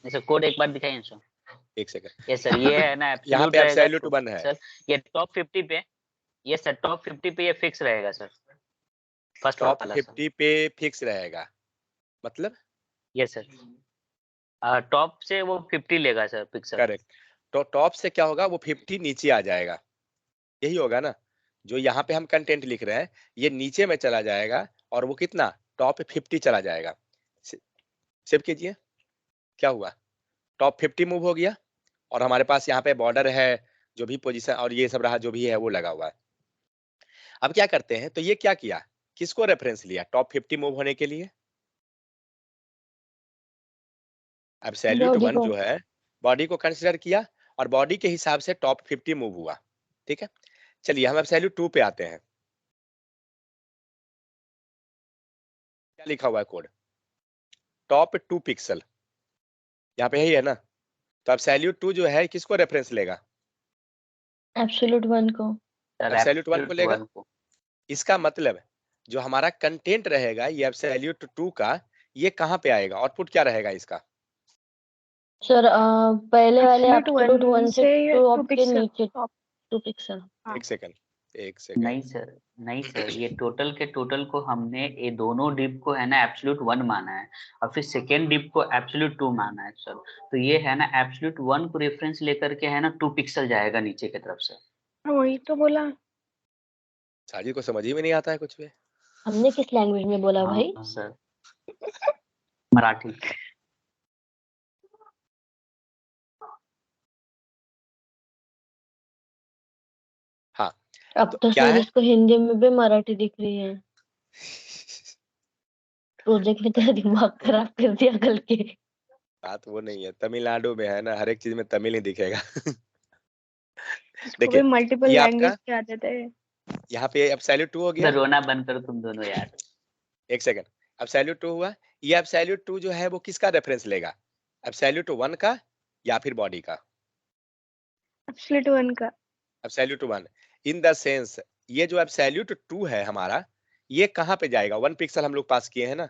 Sir code एक बार दिखाइए sir. एक सेकंड। यस सर, ये है ना यहाँ एब्सोल्यूट पे रहेगा एब्सोल्यूट 1 है सर। ये टॉप 50 पे, ये सर टॉप 50 पे ये फिक्स रहेगा सर, फर्स्ट टॉप वाला सर। 50 पे फिक्स रहेगा मतलब? यस सर, टॉप से वो 50 लेगा सर पिक्सल। करेक्ट। तो टॉप से क्या होगा, वो 50 नीचे आ जाएगा, यही होगा ना? जो यहाँ पे हम कंटेंट लिख रहे हैं ये नीचे में चला जाएगा और वो कितना, टॉप 50 चला जाएगा। सेव कीजिए, क्या हुआ, टॉप 50 मूव हो गया और हमारे पास यहाँ पे बॉर्डर है, जो भी पोजीशन और ये सब रहा जो भी है वो लगा हुआ है। अब क्या करते हैं, तो ये क्या किया, किसको रेफरेंस लिया टॉप 50 मूव होने के लिए? एब्सोल्यूट बॉडी 1 को। जो है बॉडी को कंसीडर किया और बॉडी के हिसाब से टॉप 50 मूव हुआ। ठीक है, चलिए हम एब्सोल्यूट 2 पे आते हैं। क्या लिखा हुआ है कोड, टॉप 2 पिक्सल, यहाँ पे यही है ना? तो एब्सोल्यूट 2 जो है किसको रेफरेंस लेगा? एब्सोल्यूट 1 को। एब्सोल्यूट 1 को लेगा। वन को। इसका मतलब जो हमारा कंटेंट रहेगा ये एब्सोल्यूट 2 का, ये कहाँ पे आएगा, आउटपुट क्या रहेगा इसका? सर पहले वाले Absolute एब्सोल्यूट 1 1 से से 2 2 के पिक्सल नीचे top। 2 पिक्सल। हाँ। एक सेकंड, एक सेकंड। नहीं सर, नहीं सर, ये टोटल के टोटल को हमने ये दोनों डिप को है ना एब्सोल्यूट 1 माना है और फिर सेकेंड डिप को एब्सोल्यूट 2 माना है सर। तो ये है ना एब्सोल्यूट 1 को रेफरेंस लेकर के है ना 2 पिक्सल जाएगा नीचे की तरफ से। वही तो बोला। साजिद को समझ ही में नहीं आता है कुछ भी। हमने किस लैंग्वेज में बोला भाई? हाँ सर, मराठी। हाँ अब तो तो क्या सर है, इसको हिंदी में भी मराठी दिख रही है। प्रोजेक्ट में तेरा दिमाग खराब कर दिया कल के। बात वो नहीं है, तमिलनाडु में है ना हर एक चीज में तमिल ही दिखेगा। इसको भी देखिए मल्टीपल ये लैंग्वेज आपका के आते थे। यहाँ पे एब्सोल्यूट 2 हो सर गया। रोना बंद करो तुम दोनों यार। एक सेकंड, एब्सोल्यूट 2 हुआ, ये एब्सोल्यूट 2 जो है वो किसका रेफरेंस लेगा, एब्सोल्यूट 1 का या फिर बॉडी का? एब्सोल्यूट 1 का। एब्सोल्यूट 1 इन द सेंस, ये जो एब्सोल्यूट 2 है हमारा, ये कहाँ पे जाएगा, 1 पिक्सल हम लोग पास किए हैं ना,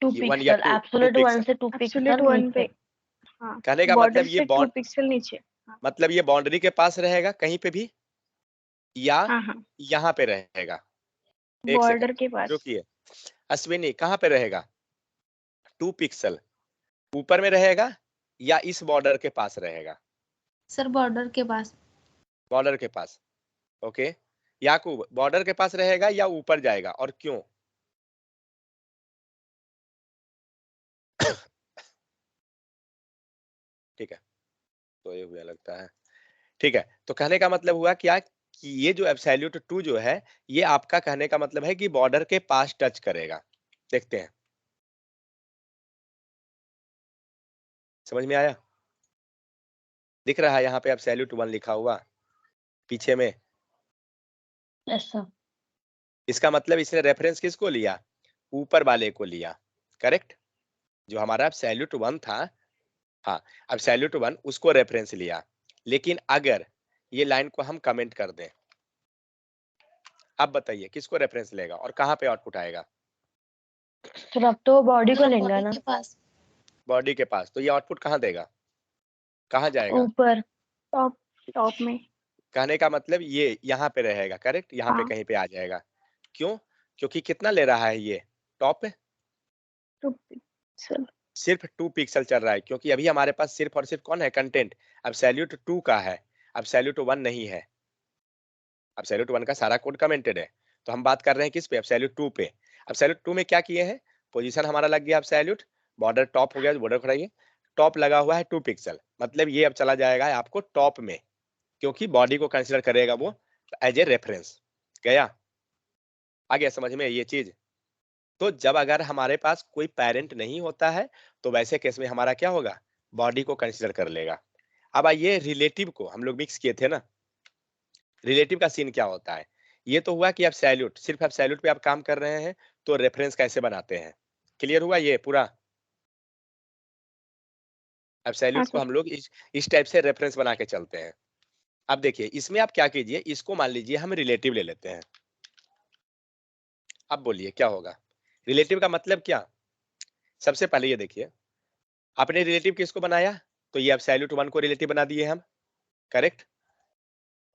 2 ये 1 या पिक्सल 2 एब्सोल्यूट 1 पिक्सल। से 2 एब्सोल्यूट पिक्सल 1 पे। नीचे। हाँ, कहने का बॉर्डर मतलब ये से 2 पिक्सल नीचे। हाँ मतलब ये बाउंड्री के पास रहेगा कहीं पे भी या हाँ हाँ, यहाँ पे रहेगा? एक सेकंड बॉर्डर के पास। रुकिए, अश्विनी कहाँ पे रहेगा, 2 पिक्सल ऊपर में रहेगा या इस बॉर्डर के पास रहेगा? सर बॉर्डर के पास। बॉर्डर के पास, ओके। याकूब बॉर्डर के पास रहेगा या ऊपर जाएगा और क्यों? ठीक है, तो ये हुआ लगता है। ठीक है, तो कहने का मतलब हुआ क्या कि ये जो एब्सोल्यूट 2 जो है ये आपका कहने का मतलब है कि बॉर्डर के पास टच करेगा। देखते हैं, समझ में आया? दिख रहा है यहाँ पे एब्सोल्यूट 1 लिखा हुआ पीछे में, ऐसा। इसका मतलब इसने रेफरेंस किसको लिया, ऊपर वाले को लिया, करेक्ट? जो हमारा एब्सोल्यूट 1 था, हाँ एब्सोल्यूट 1 उसको रेफरेंस लिया। लेकिन अगर ये लाइन को हम कमेंट कर दें, अब बताइए किसको रेफरेंस लेगा और कहाँ पे आउटपुट आएगा? फिर अब तो बॉडी को सर लेंगे बॉडी ना, के पास। बॉडी के पास। तो ये आउटपुट कहाँ देगा, कहाँ जाएगा? ऊपर। टॉप, टॉप में। कहने का मतलब ये यहाँ पे रहेगा, करेक्ट? यहाँ पे हाँ, कहीं पे आ जाएगा। क्यों? क्योंकि कितना ले रहा है ये टॉप, 2 पिक्सल। सिर्फ 2 पिक्सल चल रहा है, क्योंकि अभी हमारे पास सिर्फ और सिर्फ कौन है, कंटेंट एब्सोल्यूट 2 का है, एब्सोल्यूट 1 नहीं है। एब्सोल्यूट 1 का सारा कोड कमेंटेड है, तो हम बात कर रहे हैं किस पे, एब्सोल्यूट 2 पे। एब्सोल्यूट 2 में क्या किए हैं, पोजीशन हमारा लग गया एब्सोल्यूट, बॉर्डर टॉप हो गया, बॉर्डर खड़ाइए, टॉप लगा हुआ है 2 पिक्सल, मतलब ये अब चला जाएगा आपको टॉप में, क्योंकि बॉडी को कंसीडर करेगा वो एज ए रेफरेंस। गया, आ गया समझ में ये चीज? तो जब अगर हमारे पास कोई पेरेंट नहीं होता है तो वैसे केस में हमारा क्या होगा, बॉडी को कंसीडर कर लेगा। अब आइए रिलेटिव को हम लोग मिक्स किए थे ना, रिलेटिव का सीन क्या होता है? ये तो हुआ कि आप सैल्यूट, सिर्फ आप सैल्यूट पे आप काम कर रहे हैं, तो रेफरेंस कैसे बनाते हैं, क्लियर हुआ ये पूरा? अब हाँ सैल्यूट को सर। हम लोग इस टाइप से रेफरेंस बना के चलते हैं। अब देखिए इसमें आप क्या कीजिए, इसको मान लीजिए हम रिलेटिव ले लेते हैं। अब बोलिए क्या होगा, रिलेटिव का मतलब क्या? सबसे पहले ये देखिए, आपने रिलेटिव किसको बनाया, तो ये एब्सोल्यूट 1 को रिलेटिव बना दिए हम, करेक्ट।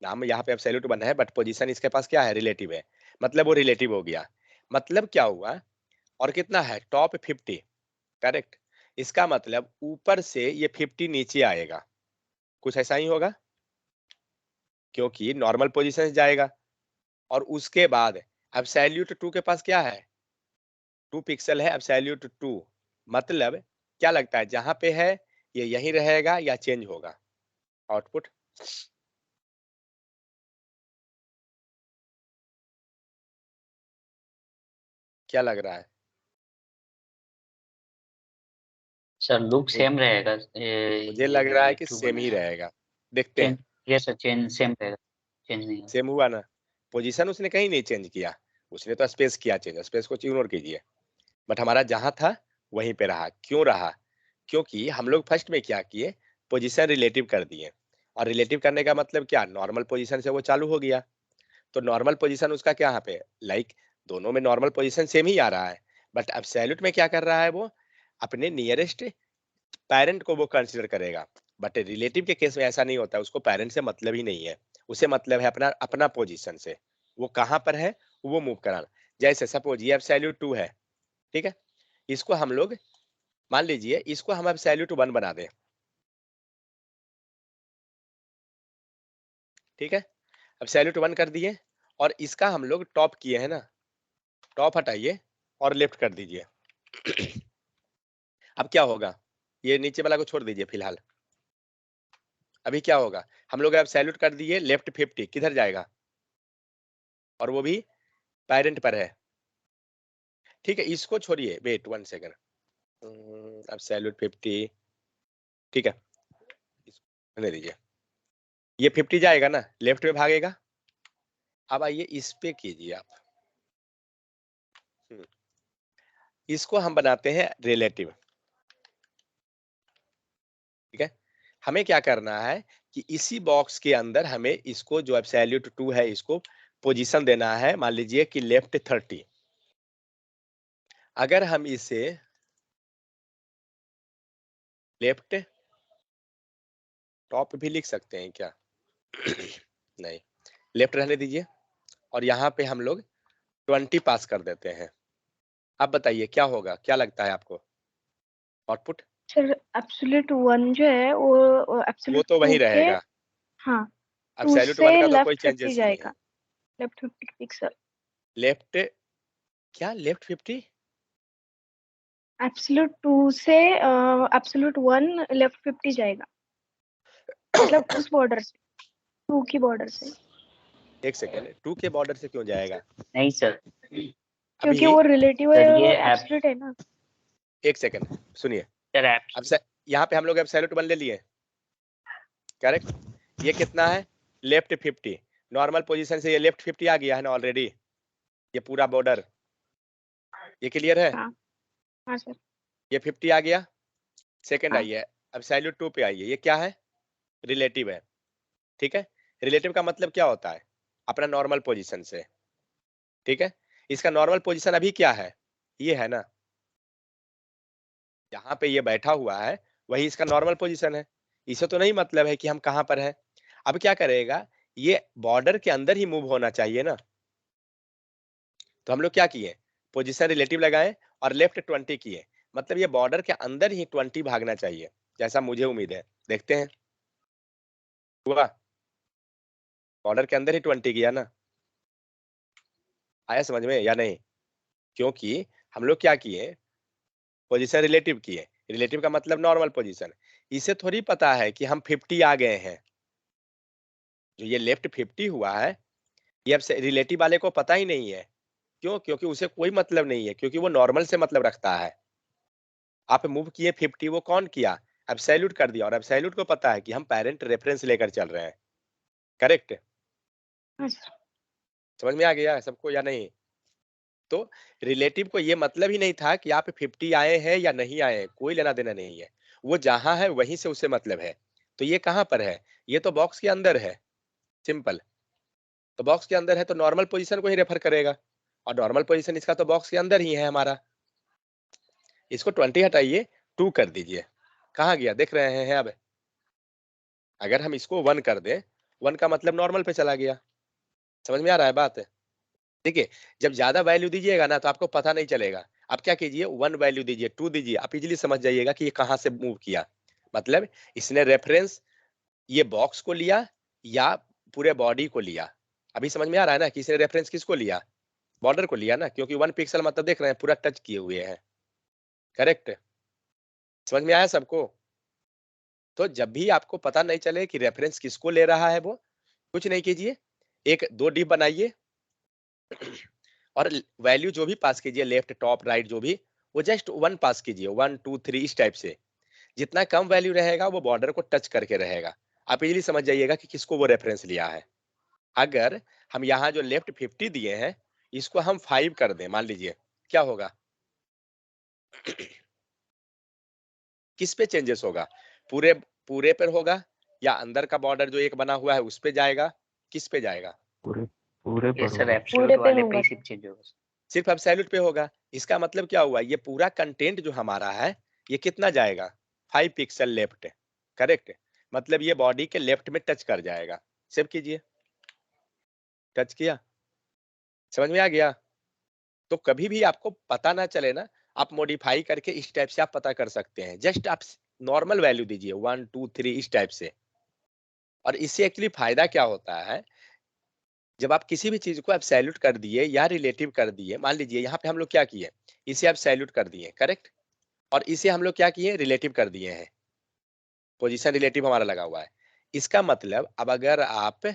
नाम यहाँ पे एब्सोल्यूट 1 है बट पोजीशन इसके पास क्या है, रिलेटिव है, मतलब वो रिलेटिव हो गया। मतलब क्या हुआ, और कितना है, टॉप 50, करेक्ट। इसका मतलब ऊपर से ये 50 नीचे आएगा, कुछ ऐसा ही होगा, क्योंकि नॉर्मल पोजीशन से जाएगा। और उसके बाद एब्सोल्यूट 2 के पास क्या है, 2 पिक्सल है एब्सोल्यूट 2, मतलब क्या लगता है जहां पे है ये यहीं रहेगा या चेंज होगा आउटपुट। क्या लग रहा है, सर लुक सेम रहेगा, मुझे लग रहा है कि टू सेम ही बनेगा। रहेगा, देखते हैं। यस सर, चेंज सेम रहेगा, चेंज नहीं होगा। सेम हुआ ना, पोजीशन उसने कहीं नहीं चेंज किया, उसने तो स्पेस किया चेंज, स्पेस को इग्नोर कीजिए, बट हमारा जहां था वहीं पे रहा। क्यों रहा, क्योंकि हम लोग फर्स्ट में क्या किए, पोजीशन रिलेटिव कर दिए, और रिलेटिव करने का मतलब क्या, नॉर्मल पोजीशन से वो चालू हो गया, तो नॉर्मल पोजीशन उसका क्या यहाँ पे, लाइक दोनों में नॉर्मल पोजीशन सेम ही आ रहा है, बट एब्सोल्यूट में क्या कर रहा है, वो अपने नियरेस्ट पेरेंट को वो कंसीडर करेगा। बट रिलेटिव के केस में ऐसा नहीं होता, उसको पेरेंट से मतलब ही नहीं है, उसे मतलब है अपना अपना पोजीशन से, वो कहाँ पर है वो मूव कराना। जैसे सपोज ये एब्सोल्यूट 2 है, ठीक है, इसको हम लोग मान लीजिए इसको हम एब्सोल्यूट 1 बना दें, ठीक है, एब्सोल्यूट 1 कर दिए, और इसका हम लोग टॉप किए हैं ना, टॉप हटाइए और लेफ्ट कर दीजिए। अब क्या होगा, ये नीचे वाला को छोड़ दीजिए फिलहाल, अभी क्या होगा, हम लोग एब्सोल्यूट कर दिए, लेफ्ट 50 किधर जाएगा, और वो भी पेरेंट पर है, ठीक है। इसको छोड़िए, वेट 1 सेकंड, एब्सोल्यूट 50, ठीक है, इसको रहने दीजिए, ये 50 जाएगा ना, लेफ्ट में भागेगा। अब आइए इस पे कीजिए आप, इसको हम बनाते हैं रिलेटिव, ठीक है। हमें क्या करना है कि इसी बॉक्स के अंदर हमें इसको जो एब्सोल्यूट 2 है इसको पोजीशन देना है, मान लीजिए कि लेफ्ट 30। अगर हम इसे लेफ्ट टॉप भी लिख सकते हैं क्या, नहीं, लेफ्ट रहने दीजिए, और यहाँ पे हम लोग 20 पास कर देते हैं। अब बताइए क्या होगा, क्या लगता है आपको आउटपुट, सर एब्सोल्यूट 1 जो है वो वो एब्सोल्यूट तो 2 वही के, रहेगा, हाँ, 2 एब्सोल्यूट से 1 का तो कोई लेफ्ट 50 चेंजेस नहीं है। जाएगा, लेफ्ट 50 पिक्सल, लेफ्ट क्या, लेफ्ट 50, एब्सोल्यूट 2 से एब्सोल्यूट 1 लेफ्ट 50 जाएगा, मतलब उस बॉर्डर से, 2 की बॉर्डर से, एक सेकेंड, 2 के बॉर्डर से क्यों जाएगा, नहीं सर, क्योंकि अभी वो रिलेटिव है, सर वो ये एब्सोल्यूट है ना। एक सेकेंड सुनिए, सर अब यहाँ पे हम लोग एब्सोल्यूट 1 ले लिए, करेक्ट, ये कितना है, लेफ्ट 50, नॉर्मल पोजीशन से ये लेफ्ट 50 आ गया है ना ऑलरेडी, ये पूरा बॉर्डर, ये क्लियर है, हाँ हाँ सर, ये 50 आ गया। सेकंड हाँ आइए, एब्सोल्यूट 2 पे आइए, ये क्या है, रिलेटिव है, ठीक है। रिलेटिव का मतलब क्या होता है, अपना नॉर्मल पोजीशन से, ठीक है। इसका नॉर्मल पोजीशन अभी क्या है, ये है ना, यहाँ पे ये बैठा हुआ है वही इसका नॉर्मल पोजीशन है, इसे तो नहीं मतलब है कि हम कहाँ पर है। अब क्या करेगा, ये बॉर्डर के अंदर ही मूव होना चाहिए ना, तो हम लोग क्या किए, पोजीशन रिलेटिव लगाए और लेफ्ट 20 किए, मतलब ये बॉर्डर के अंदर ही 20 भागना चाहिए, जैसा मुझे उम्मीद है, देखते हैं हुआ, बॉर्डर के अंदर ही 20 किया ना, आया समझ में या नहीं, क्योंकि हम लोग क्या किए, पोजीशन रिलेटिव किए, रिलेटिव का मतलब नॉर्मल पोजीशन, इसे थोड़ी पता है कि हम 50 आ गए हैं, जो ये लेफ्ट 50 हुआ है ये अब रिलेटिव वाले को पता ही नहीं है, क्यों, क्योंकि उसे कोई मतलब नहीं है, क्योंकि वो नॉर्मल से मतलब रखता है। आप मूव किए 50, वो कौन किया, एब्सोल्यूट कर दिया, और एब्सोल्यूट को पता है कि हम पेरेंट रेफरेंस लेकर चल रहे हैं, करेक्ट, हाँ सर, समझ में आ गया सबको या नहीं। तो रिलेटिव को ये मतलब ही नहीं था कि आप 50 आए हैं या नहीं आए हैं, कोई लेना देना नहीं है, वो जहां है वहीं से उसे मतलब है। तो ये कहां पर है, ये तो बॉक्स के अंदर है, सिंपल, तो बॉक्स के अंदर है तो नॉर्मल पोजीशन को ही रेफर करेगा, और नॉर्मल पोजीशन इसका तो बॉक्स के अंदर ही है हमारा। इसको 20 हटाइए, 2 कर दीजिए, कहाँ गया देख रहे हैं अब? अगर हम इसको 1 कर दें, 1 का मतलब नॉर्मल पे चला गया। समझ में आ रहा है बात? देखिए, जब ज्यादा वैल्यू दीजिएगा ना तो आपको पता नहीं चलेगा। आप क्या कीजिए, 1 वैल्यू दीजिए, 2 दीजिए, आप इजीली समझ जाइएगा कि ये कहाँ से मूव किया। मतलब इसने रेफरेंस ये बॉक्स को लिया या पूरे बॉडी को लिया। अभी समझ में आ रहा है ना कि इसने रेफरेंस किसको लिया? बॉर्डर को लिया ना, क्योंकि 1 पिक्सल मतलब देख रहे हैं पूरा टच किए हुए हैं। करेक्ट? समझ में आया सबको? तो जब भी आपको पता नहीं चले कि रेफरेंस किसको ले रहा है, वो कुछ नहीं कीजिए, एक 2 डिप बनाइए और वैल्यू जो भी पास कीजिए, लेफ्ट टॉप राइट जो भी, वो जस्ट 1 पास कीजिए, 1 2 3 इस टाइप से। जितना कम वैल्यू रहेगा वो बॉर्डर को टच करके रहेगा। आप इजीली समझ जाइएगा कि किसको वो रेफरेंस लिया है। अगर हम यहाँ जो लेफ्ट 50 दिए हैं इसको हम 5 कर दें, मान लीजिए, क्या होगा? किस पे चेंजेस होगा? पूरे पूरे पर होगा या अंदर का बॉर्डर जो एक बना हुआ है उस पे जाएगा? किस पे जाएगा? पूरे पूरे ये पर सर होगा। एब्सोल्यूट पूरे पे वाले पे होगा ही सर। सिर्फ चेंज होगा सर। सिर्फ एब्सोल्यूट पे होगा। इसका मतलब क्या हुआ? ये पूरा कंटेंट जो हमारा है ये कितना जाएगा? 5 पिक्सल लेफ्ट। करेक्ट? मतलब ये बॉडी के लेफ्ट में टच कर जाएगा। सेव कीजिए। टच किया? समझ में आ गया? तो कभी भी आपको पता ना चले ना, आप मॉडिफाई करके इस टाइप से आप पता कर सकते हैं। जस्ट आप नॉर्मल वैल्यू दीजिए 1 2 3 इस टाइप से। और इससे एक्चुअली फायदा क्या होता है, जब आप किसी भी चीज को एब्सोल्यूट कर दिए या रिलेटिव कर दिए, मान लीजिए यहाँ पे हम लोग क्या किए, इसे एब्सोल्यूट कर दिए, करेक्ट, और इसे हम लोग क्या किए, रिलेटिव कर दिए हैं। पोजीशन रिलेटिव हमारा लगा हुआ है। इसका मतलब अब अगर आप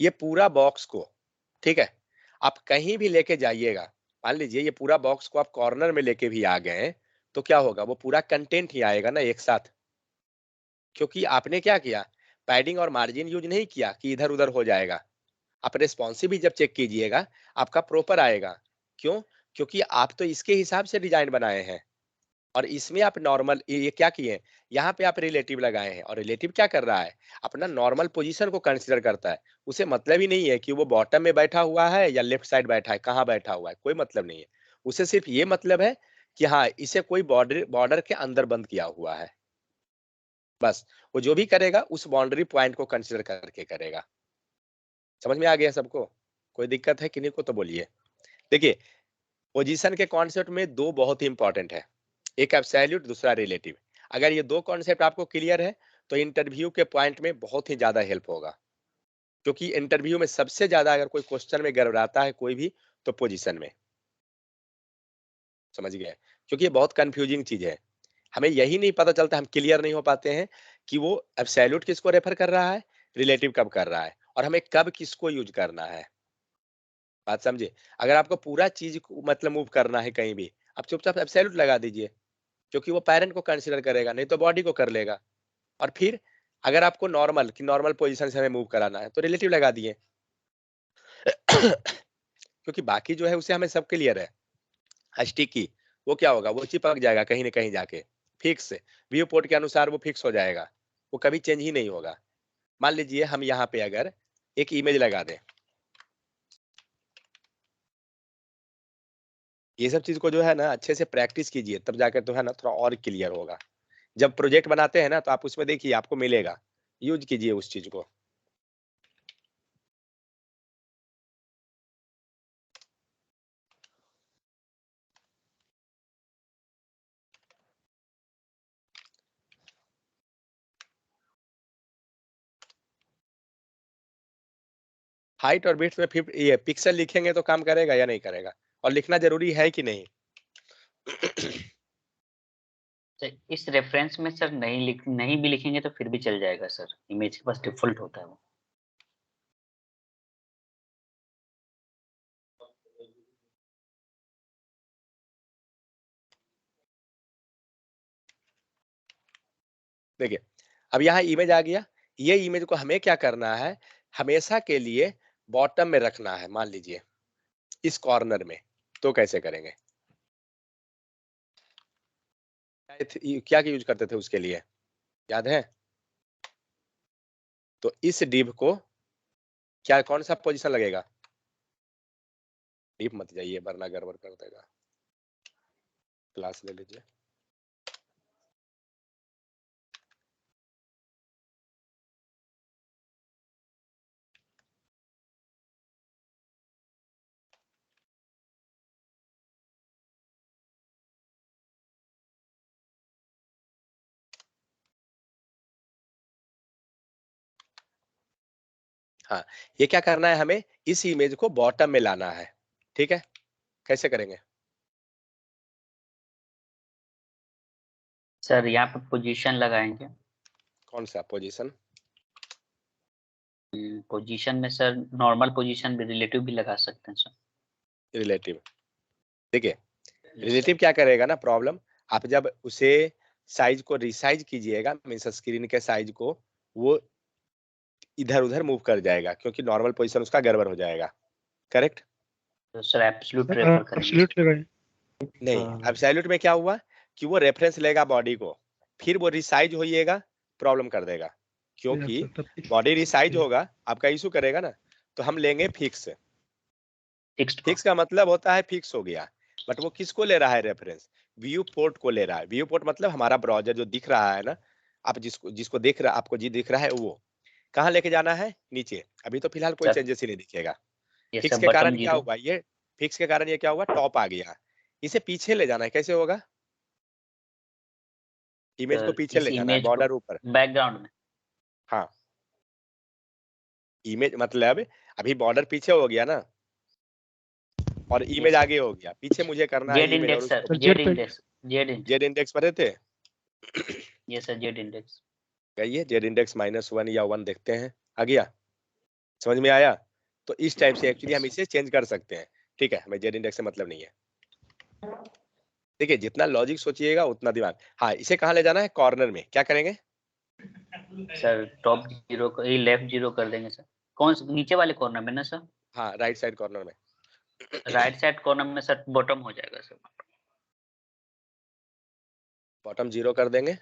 ये पूरा बॉक्स को, ठीक है, आप कहीं भी लेके जाइएगा, मान लीजिए ये पूरा बॉक्स को आप कॉर्नर में लेके भी आ गए तो क्या होगा, वो पूरा कंटेंट ही आएगा ना एक साथ। क्योंकि आपने क्या किया, पैडिंग और मार्जिन यूज नहीं किया कि इधर उधर हो जाएगा। आप रेस्पॉन्सिव भी जब चेक कीजिएगा आपका प्रॉपर आएगा। क्यों? क्योंकि आप तो इसके हिसाब से डिजाइन बनाए हैं और इसमें आप नॉर्मल ये क्या किए, यहाँ पे आप रिलेटिव लगाए हैं और रिलेटिव क्या कर रहा है, अपना नॉर्मल पोजीशन को कंसीडर करता है। उसे मतलब ही नहीं है कि वो बॉटम में बैठा हुआ है या लेफ्ट साइड बैठा है, कहाँ बैठा हुआ है, कोई मतलब नहीं है। उसे सिर्फ ये मतलब है कि हाँ इसे कोई बॉर्डर बॉर्डर के अंदर बंद किया हुआ है। बस वो जो भी करेगा उस बाउंड्री पॉइंट को कंसीडर करके करेगा। समझ में आ गया सबको? कोई दिक्कत है किन्हीं को तो बोलिए। देखिए, पोजीशन के कॉन्सेप्ट में दो बहुत ही इंपॉर्टेंट है, एक एब्सोल्यूट, दूसरा रिलेटिव। अगर ये दो कॉन्सेप्ट आपको क्लियर है तो इंटरव्यू के पॉइंट में बहुत ही ज्यादा हेल्प होगा। क्योंकि इंटरव्यू में सबसे ज्यादा अगर कोई क्वेश्चन में गड़बड़ाता है कोई भी, तो पोजीशन में। समझ गए? क्योंकि ये बहुत कंफ्यूजिंग चीज है, हमें यही नहीं पता चलता, हम क्लियर नहीं हो पाते हैं कि वो एब्सोल्यूट किसको रेफर कर रहा है, रिलेटिव कब कर रहा है, और हमें कब किसको यूज करना है। बात समझे? अगर आपको पूरा चीज को मतलब मूव करना है कहीं भी, आप चुपचाप एब्सोल्यूट लगा दीजिए, क्योंकि वो पेरेंट को कंसीडर करेगा, नहीं तो बॉडी को कर लेगा। और फिर अगर आपको नॉर्मल की नॉर्मल पोजीशन से हमें मूव कराना है तो रिलेटिव लगा दिए। क्योंकि बाकी जो है उसे हमें सब क्लियर है। स्टिकी वो क्या होगा, वो चिपक जाएगा कहीं ना कहीं जाके, फिक्स व्यू पोर्ट के अनुसार वो फिक्स हो जाएगा, वो कभी चेंज ही नहीं होगा। मान लीजिए हम यहाँ पे अगर एक इमेज लगा दें, ये सब चीज को जो है ना अच्छे से प्रैक्टिस कीजिए, तब जाकर तो है ना थोड़ा और क्लियर होगा। जब प्रोजेक्ट बनाते हैं ना तो आप उसमें देखिए आपको मिलेगा, यूज कीजिए उस चीज को। हाइट और विड्थ में फिर ये पिक्सल लिखेंगे तो काम करेगा या नहीं करेगा, और लिखना जरूरी है कि नहीं? तो इस रेफरेंस में सर नहीं भी लिखेंगे तो फिर भी चल जाएगा सर, इमेज के पास डिफॉल्ट होता है वो। देखिए, अब यहाँ इमेज आ गया, ये इमेज को हमें क्या करना है, हमेशा के लिए बॉटम में रखना है, मान लीजिए इस कॉर्नर में। तो कैसे करेंगे, क्या यूज करते थे उसके लिए, याद है? तो इस डिव को क्या, कौन सा पोजीशन लगेगा, डीप मत जाइए वरना गड़बड़ कर देगा। क्लास ले लीजिए। हाँ, ये क्या करना है, हमें इस इमेज को बॉटम में लाना है। ठीक है, कैसे करेंगे? सर यहाँ पे पोजीशन लगाएंगे। कौन सा पोजीशन? पोजीशन में सर नॉर्मल पोजीशन भी, रिलेटिव भी लगा सकते हैं सर। रिलेटिव। देखिए रिलेटिव क्या करेगा ना, प्रॉब्लम, आप जब उसे साइज को रिसाइज कीजिएगा, मीन्स स्क्रीन के साइज को, वो इधर उधर मूव कर जाएगा क्योंकि नॉर्मल पोजीशन उसका गड़बड़ हो जाएगा। करेक्ट? तो सर एब्सोल्यूट रेफर करेंगे। नहीं, एब्सोल्यूट में क्या हुआ कि वो रेफरेंस लेगा बॉडी को, फिर वो रिसाइज होइएगा, प्रॉब्लम कर देगा, क्योंकि बॉडी रिसाइज होगा आपका इशू करेगा ना। तो हम लेंगे फिक्स। फिक्स का मतलब होता है फिक्स हो गया, बट वो किसको ले रहा है रेफरेंस? व्यू पोर्ट को ले रहा है। व्यू पोर्ट मतलब हमारा ब्राउजर जो दिख रहा है ना, आप जिसको जिसको देख रहा, आपको जी दिख रहा है, वो कहाँ लेके जाना है? नीचे। अभी तो फिलहाल कोई चेंजेस ही नहीं दिखेगा। फिक्स के कारण क्या हुआ, ये फिक्स के कारण ये क्या हुआ, टॉप आ गया। इसे पीछे ले जाना है, कैसे होगा? इमेज को पीछे ले जाना है, बॉर्डर ऊपर, बैकग्राउंड में। हाँ, इमेज मतलब अभी बॉर्डर पीछे हो गया ना, और इमेज आगे हो गया। पीछे मुझे करना है जेड इमेज, और इंडेक्स सर, उसको जेड इंडेक्स पर थे। ये सर जेड इंडेक्स कहिए जेड इंडेक्स -1 या 1 देखते हैं, आ गया? समझ में आया? तो इस टाइप से एक्चुअली हम इसे चेंज कर सकते हैं। ठीक है, हमें जेड इंडेक्स से मतलब नहीं है। देखिए जितना लॉजिक सोचिएगा उतना दिमाग। हाँ, इसे कहाँ ले जाना है? कॉर्नर में। क्या करेंगे सर? टॉप 0 को ये लेफ्ट 0 कर देंगे सर। कौन नीचे वाले कॉर्नर में ना सर? हाँ, राइट साइड कॉर्नर में। राइट साइड कॉर्नर में सर बॉटम हो जाएगा सर। बॉटम 0 कर देंगे,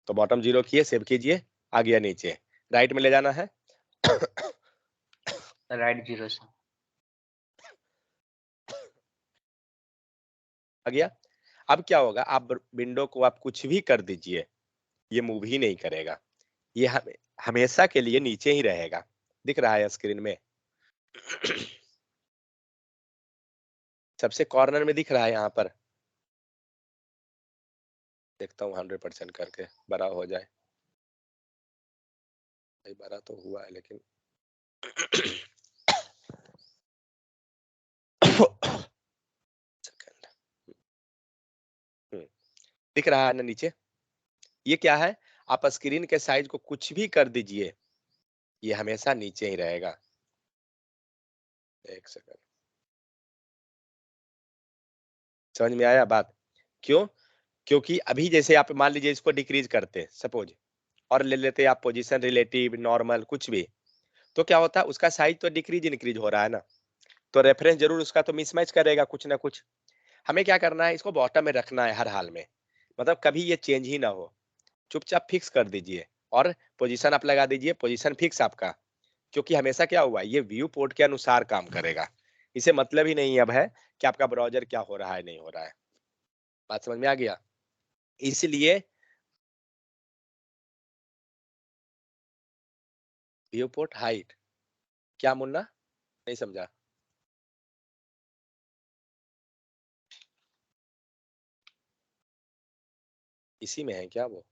तो बॉटम 0 किए, सेव कीजिए, आ गया नीचे। राइट में ले जाना है, राइट 0 सर, आ गया। अब क्या होगा, आप विंडो को आप कुछ भी कर दीजिए, ये मूव ही नहीं करेगा। ये हमेशा के लिए नीचे ही रहेगा। दिख रहा है स्क्रीन में? सबसे कॉर्नर में दिख रहा है यहाँ पर। देखता हूँ 100% करके बड़ा हो जाए। बड़ा तो हुआ है लेकिन दिख रहा है ना नीचे? ये क्या है, आप स्क्रीन के साइज को कुछ भी कर दीजिए, ये हमेशा नीचे ही रहेगा। एक सेकंड, समझ में आया बात? क्यों? क्योंकि अभी जैसे आप मान लीजिए इसको डिक्रीज करते सपोज, और ले लेते आप पोजीशन, रिलेटिव, नॉर्मल, कुछ भी, तो क्या होता है, उसका साइज तो डिक्रीज इंक्रीज हो रहा है ना, तो रेफरेंस जरूर उसका तो मिसमैच करेगा कुछ ना कुछ। हमें क्या करना है, इसको बॉटम में रखना है हर हाल में, मतलब कभी ये चेंज ही ना हो। चुपचाप फिक्स कर दीजिए, और पोजीशन आप लगा दीजिए, पोजीशन फिक्स आपका, क्योंकि हमेशा क्या हुआ, ये व्यू पोर्ट के अनुसार काम करेगा। इसे मतलब ही नहीं अब है कि आपका ब्राउजर क्या हो रहा है, नहीं हो रहा है। बात समझ में आ गया? इसलिए व्यू पोर्ट हाइट, क्या मुन्ना, नहीं समझा? इसी में है क्या वो?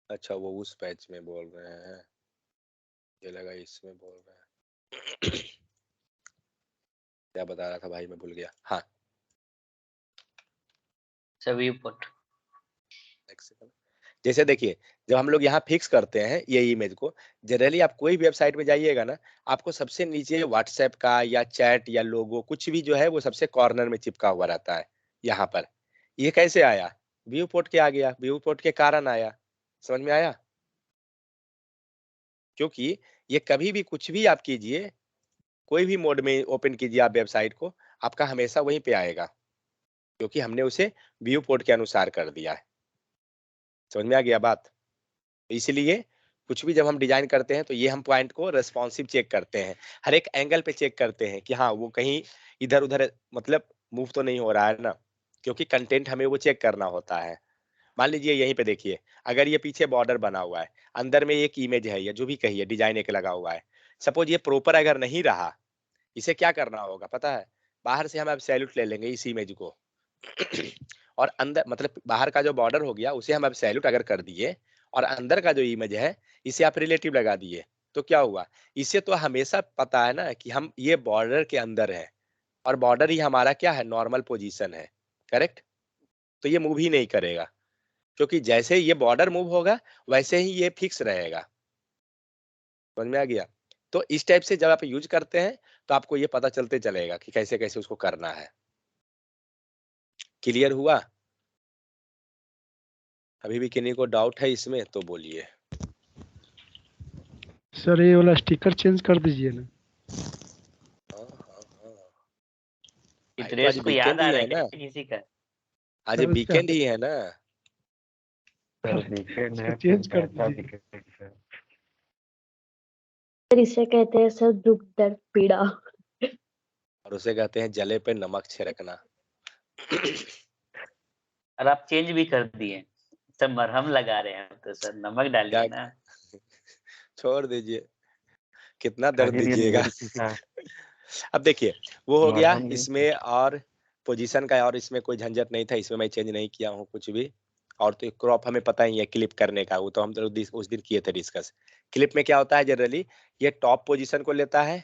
अच्छा, वो उस पैच में बोल रहे हैं, ये लगा इसमें बोल रहे हैं। क्या बता रहा था भाई, मैं भूल गया। हाँ, सर व्यू पोर्ट। जैसे देखिए, जब हम लोग यहाँ फिक्स करते हैं ये इमेज को, जनरली आप कोई भी वेबसाइट में जाइएगा ना, आपको सबसे नीचे व्हाट्सएप का या चैट या लोगो कुछ भी जो है वो सबसे कॉर्नर में चिपका हुआ रहता है। यहाँ पर ये कैसे आया? व्यू पोर्ट के आ गया, व्यू पोर्ट के कारण आया। समझ में आया? क्योंकि ये कभी भी कुछ भी आप कीजिए, कोई भी मोड में ओपन कीजिए आप वेबसाइट को, आपका हमेशा वहीं पे आएगा, क्योंकि हमने उसे व्यू पोर्ट के अनुसार कर दिया है। समझ में आ गया बात? इसलिए कुछ भी जब हम डिजाइन करते हैं तो ये हम पॉइंट को रेस्पॉन्सिव चेक करते हैं, हर एक एंगल पे चेक करते हैं कि हाँ वो कहीं इधर उधर मतलब मूव तो नहीं हो रहा है ना, क्योंकि कंटेंट हमें वो चेक करना होता है। मान लीजिए यहीं पे देखिए, अगर ये पीछे बॉर्डर बना हुआ है, अंदर में एक इमेज है या जो भी कहिए डिजाइन एक लगा हुआ है, सपोज ये प्रॉपर अगर नहीं रहा, इसे क्या करना होगा पता है? बाहर से हम एब्सोल्यूट ले लेंगे इस इमेज को और अंदर मतलब बाहर का जो बॉर्डर हो गया उसे हम एब्सोल्यूट अगर कर दिए और अंदर का जो इमेज है इसे आप रिलेटिव लगा दिए, तो क्या हुआ? इससे तो हमेशा पता है ना कि हम ये बॉर्डर के अंदर है और बॉर्डर ही हमारा क्या है, नॉर्मल पोजीशन है, करेक्ट? तो ये मूव ही नहीं करेगा, क्योंकि जैसे ही ये बॉर्डर मूव होगा वैसे ही ये फिक्स रहेगा। समझ में आ गया? तो इस टाइप से जब आप यूज करते हैं तो आपको ये पता चलते चलेगा कि कैसे कैसे उसको करना है। क्लियर हुआ? अभी भी किन्हीं को डाउट है इसमें तो बोलिए। सर ये वाला स्टिकर चेंज कर दीजिए ना। हाँ हाँ हाँ, आज तो चित्रेश आज को याद वीकेंड आ ही रहा है है क्या ना, किसी का? आज सर उसका वीकेंड ही है ना। सर वीकेंड उसको है चेंज फिर कर कैसा दीजिए। वीकेंड है? सर इसे कहते हैं सर दुख दर्द पीड़ा। और उसे कहते हैं जले पे नमक छिड़कना। और आप चेंज भी कर दिए, सर मरहम लगा रहे हैं तो सर नमक क्या? डालिए ना। छोड़ दीजिए, कितना दर्द आखिर ये दीजिएगा। निगेटिव का अब देखिए वो हो गया मरहम नहीं इसमें, और पोजीशन का, और इसमें कोई झंझट नहीं था, इसमें मैं चेंज नहीं किया हूँ कुछ भी। और तो क्रॉप हमें पता ही है क्लिप करने का, वो तो हम तो उस दिन किए थे डिस्कस। क्लिप में क्या होता है जनरली, ये टॉप पोजीशन को लेता है,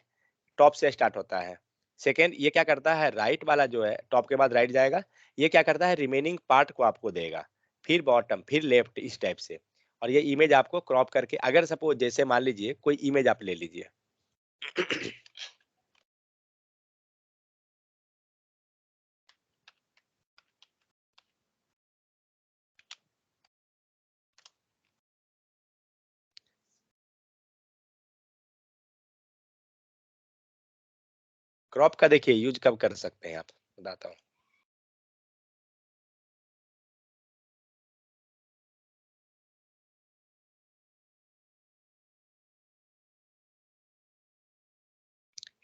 टॉप से स्टार्ट होता है। सेकेंड ये क्या करता है, राइट वाला जो है टॉप के बाद राइट जाएगा, ये क्या करता है रिमेनिंग पार्ट को आपको देगा, फिर बॉटम फिर लेफ्ट, इस टाइप से। और ये इमेज आपको क्रॉप करके, अगर सपोज जैसे मान लीजिए कोई इमेज आप ले लीजिए, क्रॉप का देखिए यूज कब कर सकते हैं आप, बताता हूँ।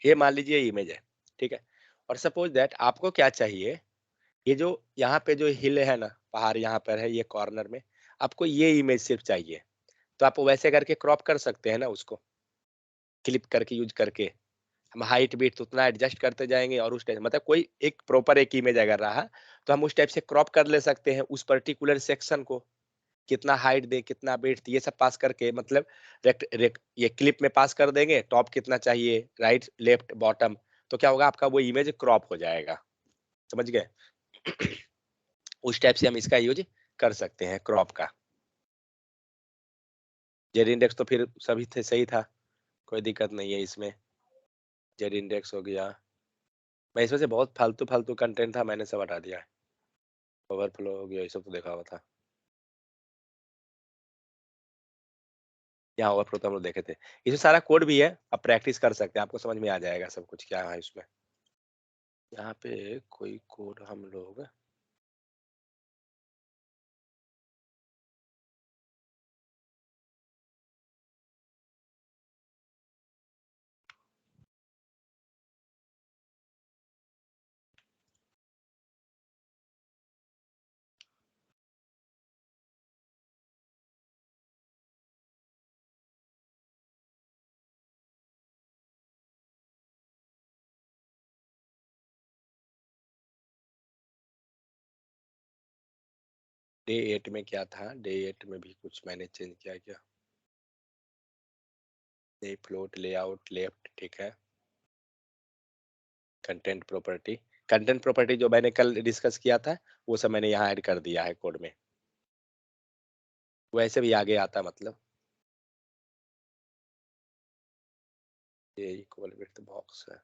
ये मान लीजिए इमेज है, ठीक है, और सपोज दैट आपको क्या चाहिए, ये जो यहाँ पे जो हिल है ना, पहाड़ यहाँ पर है ये कॉर्नर में, आपको ये इमेज सिर्फ चाहिए, तो आप वैसे करके क्रॉप कर सकते हैं ना उसको, क्लिप करके यूज करके। हम हाइट बीट उतना एडजस्ट करते जाएंगे और उस टाइप मतलब कोई एक प्रॉपर एक इमेज अगर रहा तो हम उस टाइप से क्रॉप कर ले सकते हैं उस पर्टिकुलर सेक्शन को, कितना हाइट दे कितना वेट ये सब पास करके, मतलब ये क्लिप में पास कर देंगे, टॉप कितना चाहिए, राइट लेफ्ट बॉटम, तो क्या होगा आपका वो इमेज क्रॉप हो जाएगा। समझ गए? उस टाइप से हम इसका यूज कर सकते हैं क्रॉप का। जेड इंडेक्स तो फिर सभी थे सही था, कोई दिक्कत नहीं है इसमें। जेड इंडेक्स हो गया, मैं इसमें से बहुत फालतू फालतू कंटेंट था मैंने सब हटा दिया है। ओवरफ्लो हो गया, ये सब तो देखा हुआ था। यहाँ ओवरफ्लो तो हम लोग देखे थे, इसमें सारा कोड भी है, आप प्रैक्टिस कर सकते हैं, आपको समझ में आ जाएगा सब कुछ क्या है इसमें। यहाँ पे कोई कोड हम लोग डे 8 में क्या था, डे 8 में भी कुछ मैंने चेंज किया क्या, डे फ्लोट लेआउट लेफ्ट, ठीक है। कंटेंट प्रॉपर्टी, कंटेंट प्रॉपर्टी जो मैंने कल डिस्कस किया था वो सब मैंने यहाँ ऐड कर दिया है कोड में, वैसे भी आगे आता मतलब। ये इक्वल विथ बॉक्स है,